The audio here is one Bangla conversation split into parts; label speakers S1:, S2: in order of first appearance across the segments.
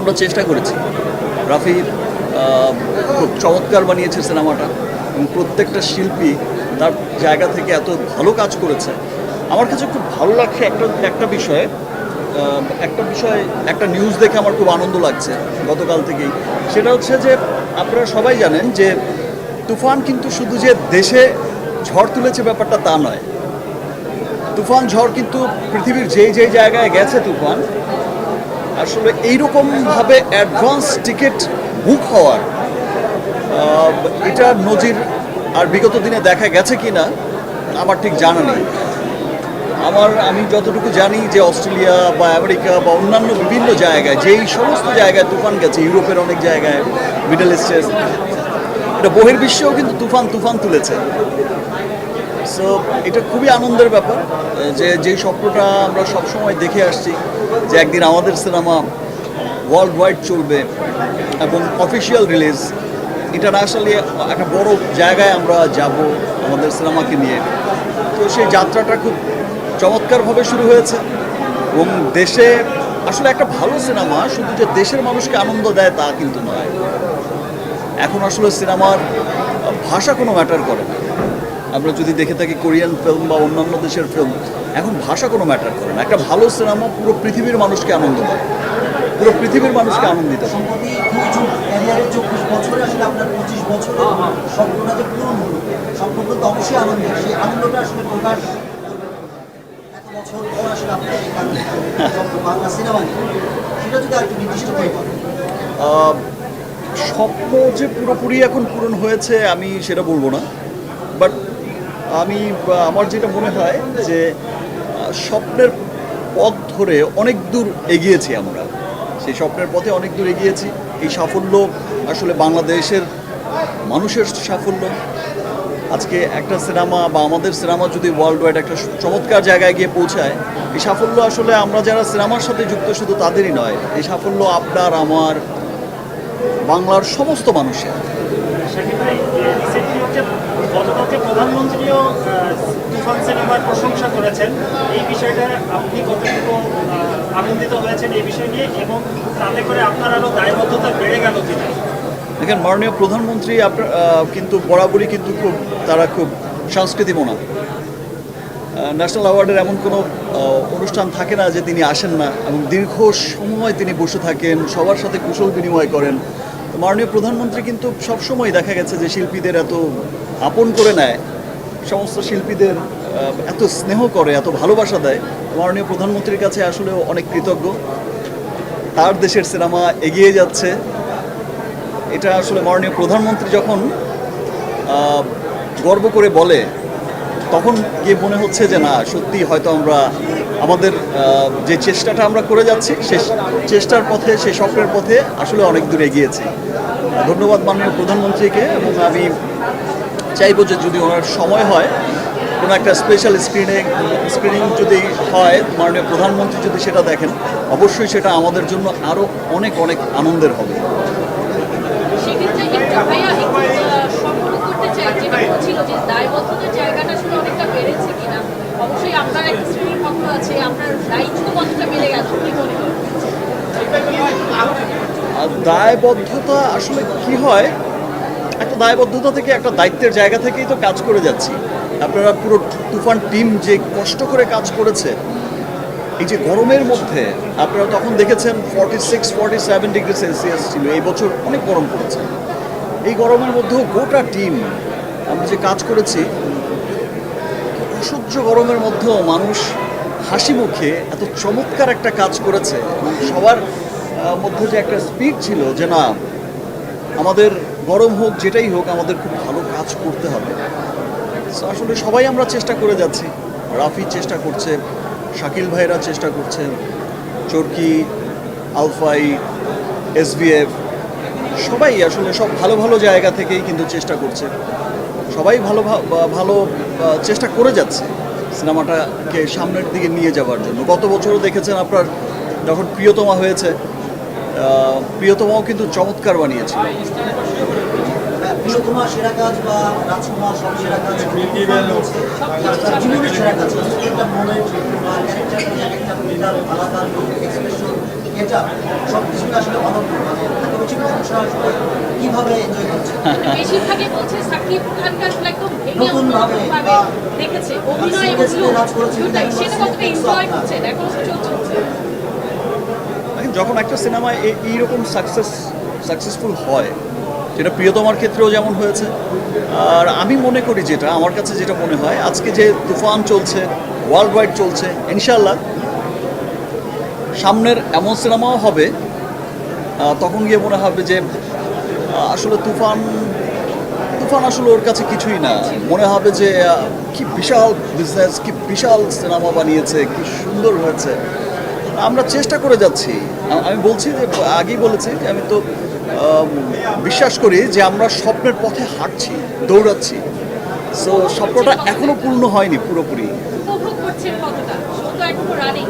S1: আমরা চেষ্টা করেছি। রাফি খুব চমৎকার বানিয়েছে সিনেমাটা এবং প্রত্যেকটা শিল্পী তার জায়গা থেকে এত ভালো কাজ করেছে। আমার কাছে খুব ভালো লাগছে একটা নিউজ দেখে আমার খুব আনন্দ লাগছে গতকাল থেকেই। সেটা হচ্ছে যে আপনারা সবাই জানেন যে তুফান কিন্তু শুধু যে দেশে ঝড় তুলেছে ব্যাপারটা তা নয়। তুফান ঝড় কিন্তু পৃথিবীর যেই জায়গায় গেছে তুফান, আসলে এইরকমভাবে অ্যাডভান্স টিকিট বুক হওয়ার এটা নজির আর বিগত দিনে দেখা গেছে কি না আমার ঠিক জানা নেই। আমি যতটুকু জানি যে অস্ট্রেলিয়া বা আমেরিকা বা অন্যান্য বিভিন্ন জায়গায় যেই সমস্ত জায়গায় তুফান গেছে, ইউরোপের অনেক জায়গায়, মিডল ইস্টের, এটা বহির্বিশ্বেও কিন্তু তুফান তুলেছে। সো এটা খুবই আনন্দের ব্যাপার যে যেই স্বপ্নটা আমরা সবসময় দেখে আসছি যে একদিন আমাদের সিনেমা ওয়ার্ল্ড ওয়াইড চলবে এবং অফিসিয়াল রিলিজ ইন্টারন্যাশনালি একটা বড় জায়গায় আমরা যাব আমাদের সিনেমাকে নিয়ে। তো সেই যাত্রাটা খুব চমৎকারভাবে শুরু হয়েছে এবং দেশে আসলে একটা ভালো সিনেমা শুধু যে দেশের মানুষকে আনন্দ দেয় তা কিন্তু নয়। এখন আসলে সিনেমার ভাষা কোনো ম্যাটার করে না। আমরা যদি দেখে থাকি কোরিয়ান ফিল্ম বা অন্যান্য দেশের ফিল্ম, এখন ভাষা কোনো ম্যাটার করে না। একটা ভালো সিনেমা পুরো পৃথিবীর মানুষকে আনন্দ দেয়, পুরো পৃথিবীর মানুষকে আনন্দিত করে।
S2: ক্যারিয়ারের 24 বছরে আসলে আপনার 25 বছরের স্বপ্নটা যে পূরণ হলো, স্বপ্নটা তো অবশ্যই আনন্দের। সেই আনন্দটা আসলে প্রকাশ এত বছর পর আসলে আপনার এই বাংলা সিনেমা সেটা যদি আর একটু নির্দিষ্ট করে বলেন।
S1: স্বপ্ন যে পুরোপুরি এখন পূরণ হয়েছে আমি সেটা বলবো না, বাট আমার যেটা মনে হয় যে স্বপ্নের পথ ধরে অনেক দূর এগিয়েছি আমরা, সেই স্বপ্নের পথে অনেক দূর এগিয়েছি। এই সাফল্য আসলে বাংলাদেশের মানুষের সাফল্য। আজকে একটা সিনেমা বা আমাদের সিনেমা যদি ওয়ার্ল্ড ওয়াইড একটা চমৎকার জায়গায় গিয়ে পৌঁছায়, এই সাফল্য আসলে আমরা যারা সিনেমার সাথে যুক্ত শুধু তাদেরই নয়, এই সাফল্য আপনার আমার বাংলার সমস্ত মানুষের।
S3: গতকালকে প্রধানমন্ত্রীও তুফান সিনেমার প্রশংসা করেছেন। এই বিষয়টা আপনি কতটুকু আনন্দিত হয়েছেন এই বিষয় নিয়ে, এবং তাতে করে আপনার আরও দায়বদ্ধতা বেড়ে গেল কিনা?
S1: দেখেন, মাননীয় প্রধানমন্ত্রী আপনার কিন্তু বরাবরই কিন্তু তারা খুব সংস্কৃতিমনা। ন্যাশনাল অ্যাওয়ার্ডের এমন কোনো অনুষ্ঠান থাকে না যে তিনি আসেন না, এবং দীর্ঘ সময় তিনি বসে থাকেন, সবার সাথে কুশল বিনিময় করেন। মাননীয় প্রধানমন্ত্রী কিন্তু সবসময় দেখা গেছে যে শিল্পীদের এত আপন করে নেয়, সমস্ত শিল্পীদের এত স্নেহ করে, এত ভালোবাসা দেয়। মাননীয় প্রধানমন্ত্রীর কাছে আসলে অনেক কৃতজ্ঞ। তার দেশের সিনেমা এগিয়ে যাচ্ছে, এটা আসলে মাননীয় প্রধানমন্ত্রী যখন গর্ব করে বলে, তখন গিয়ে মনে হচ্ছে যে না, সত্যি হয়তো আমরা আমাদের যে চেষ্টাটা আমরা করে যাচ্ছি সে চেষ্টার পথে, সেই স্বপ্নের পথে আসলে অনেক দূর এগিয়েছি। ধন্যবাদ মাননীয় প্রধানমন্ত্রীকে, এবং আমি চাইবো যে যদি ওনার সময় হয় কোনো একটা স্পেশাল স্ক্রিনিং যদি হয়, মাননীয় প্রধানমন্ত্রী যদি সেটা দেখেন, অবশ্যই সেটা আমাদের জন্য আরও অনেক অনেক আনন্দের হবে। দায়বদ্ধতা আসলে কি হয়, একটা দায়বদ্ধতা থেকে, একটা দায়িত্বের জায়গা থেকেই তো কাজ করে যাচ্ছি। আপনারা পুরো তুফান টিম যে কষ্ট করে কাজ করেছে, এই যে গরমের মধ্যে আপনারা তখন দেখেছেন 46-47 ডিগ্রি সেলসিয়াস ছিল, এই বছর অনেক গরম পড়েছে। এই গরমের মধ্যেও গোটা টিম আমরা যে কাজ করেছি, অসহ্য গরমের মধ্যেও মানুষ হাসি মুখে এত চমৎকার একটা কাজ করেছে, এবং সবার মধ্যে যে একটা স্পিড ছিল যে না, আমাদের গরম হোক যেটাই হোক আমাদের খুব ভালো কাজ করতে হবে। আসলে সবাই আমরা চেষ্টা করে যাচ্ছি। রাফি চেষ্টা করছে, শাকিল ভাইরা চেষ্টা করছে, চরকি, আলফাই, SVF, সবাই আসলে সব ভালো ভালো জায়গা থেকেই কিন্তু চেষ্টা করছে। সবাই ভালো চেষ্টা করে যাচ্ছে সিনেমাটাকে সামনের দিকে নিয়ে যাওয়ার জন্য। গত বছরও দেখেছেন আপনার যখন প্রিয়তমা হয়েছে, প্রিয়তমাও কিন্তু চমৎকার বানিয়েছিল।
S2: প্রিয়তমা সেরা কাজ বা রাজকুমার সব সেরা কাজ, জীবনের সেরা কাজ, একটা মোমেন্ট বা একটা আলাদা এক্সপ্রেশন, গেট আপ সব কিছু আসলে অনন্য, মানে এত বেশি প্রশংসা আসলে কিভাবে এনজয় করছে?
S4: বেশিরভাগই বলছে সাকিব খানকে আসলে একদম ভেঙে
S2: নতুনভাবে
S4: অন্যভাবে
S2: বা-
S4: দেখেছে অভিনয় এবং
S2: seriously কাজ করেছে,
S4: দুটাই।
S2: কিন্তু
S4: সেটা কতটা এনজয় করছেন এখন চলছে।
S1: দেখেন, যখন একটা সিনেমা এইরকম সাকসেসফুল হয়, যেটা প্রিয়তমার ক্ষেত্রেও যেমন হয়েছে, আর আমি মনে করি যেটা আমার কাছে যেটা মনে হয়, আজকে যে তুফান চলছে, ওয়ার্ল্ড ওয়াইড চলছে, ইনশাল্লাহ সামনের এমন সিনেমাও হবে তখন গিয়ে মনে হবে যে আসলে তুফান আসলে ওর কাছে কিছুই না। মনে হবে যে কি বিশাল বিজনেস, কি বিশাল সিনেমা বানিয়েছে, কি সুন্দর হয়েছে। আমরা চেষ্টা করে যাচ্ছি। আমি বলছি যে আগেই বলেছি যে আমি তো বিশ্বাস করি যে আমরা স্বপ্নের পথে হাঁটছি, দৌড়াচ্ছি। সো স্বপ্নটা এখনো পূর্ণ হয়নি পুরোপুরি।
S4: উপভোগ করছেন কতটা? শো তো এখনো রানিং,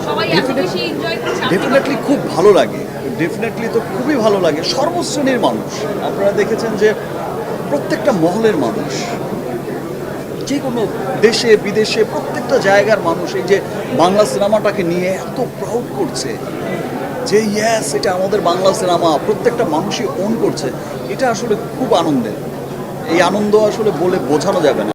S4: সবাই এত বেশি এনজয় করছে। আপনি
S1: ডেফিনেটলি খুব ভালো লাগে, ডেফিনেটলি তো খুবই ভালো লাগে। সর্বশ্রেণীর মানুষ, আপনারা দেখেছেন যে প্রত্যেকটা মহলের মানুষ, যে কোনো দেশে বিদেশে প্রত্যেকটা জায়গার মানুষ এই যে বাংলা সিনেমাটাকে নিয়ে এত প্রাউড করছে যে ইয়েস, এটা আমাদের বাংলা সিনেমা, প্রত্যেকটা মানুষই ওন করছে। এটা আসলে খুব আনন্দের। এই আনন্দ আসলে বলে বোঝানো যাবে না।